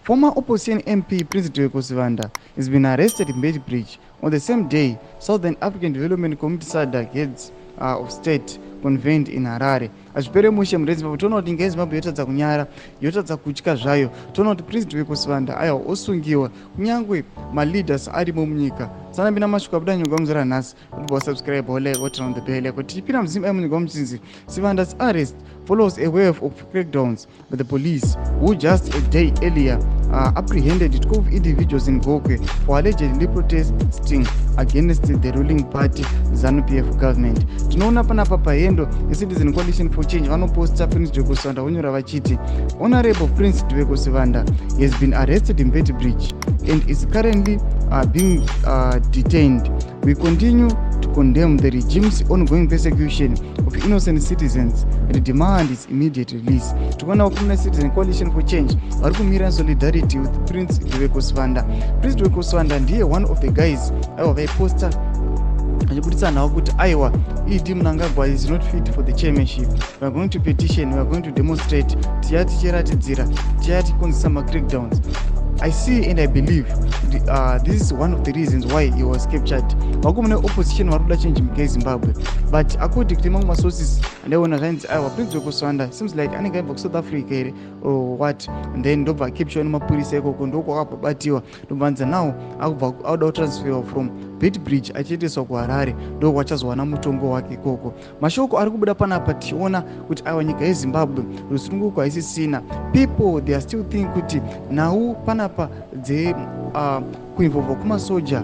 Former opposition MP Prince Sabc has been arrested in Bridge. On the same day, Southern African Development Community SADC heads of state convened in Harare. Azvipere mushe muredzi papo toona kuti nyika yeZimbabwe yotadza kunyara, yotadza kutya zvayo. Toona kuti President Sabc aiwa osungiwa kunyangwe maleaders arimo munyika. Sana bina mashuka buda nyonga muzara nhasi. Ubo subscribe ole turn on the bell. Kuti chipira mzimba munyika mutsinzi. Sabc's arrest follows a wave of crackdowns by the police, who just a day earlier apprehended 12 individuals in Gokwe for allegedly protesting against the ruling party ZANU-PF government. Tinoona panapa pahendo Citizen Coalition for Change vanoposta Prince Sabc vonyora vachiti Honorable Prince Sabc has been arrested in Bridge and is currently being detained. We continue to condemn the regime's ongoing persecution of innocent citizens and demand its immediate release. Tukaona kuna Citizen Coalition for Change vari kumira solidarity with Prince Sabc. Prince Sabc ndiye one of the guys aiwa vaiposta achibudisa nawo kuti aiwa ii Mnangagwa is not fit for the chairmanship. We are going to petition, we are going to demonstrate, tiyati cheratidzira, tiyati konzisa crackdowns. I see and I believe this is one of the reasons why he was captured. Vakomune opposition varuda change munyika yeZimbabwe, but according to mamwe sources ndaiona zvainzi aiwa Prince Sabc seems like anenge aibva kuSouth Africa here or what, and then ndobva capture nemapurisa ikoko ndoko akabatiwa ndobvanza now akubva auda kutransfer from Bridge achiendeswa kuHarare ndo wachazowana mutongo wake ikoko. Mashoko ari kubuda panapa tiona kuti aiwa nyika yeZimbabwe rusununguko haisisina. People they are still think kuti now panapa dze kuinvolva kumasoja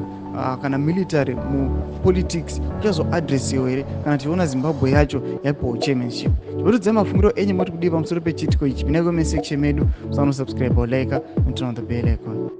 kana military mu politics kuchazoadresiwa here kana tiona Zimbabwe yacho yapiwa chairmanship. Chivotodza mafungiro enyu mati kudii pamusoro pechitiko ichi. Pinai comment section medu, musano subscribe or like and turn on the bell icon.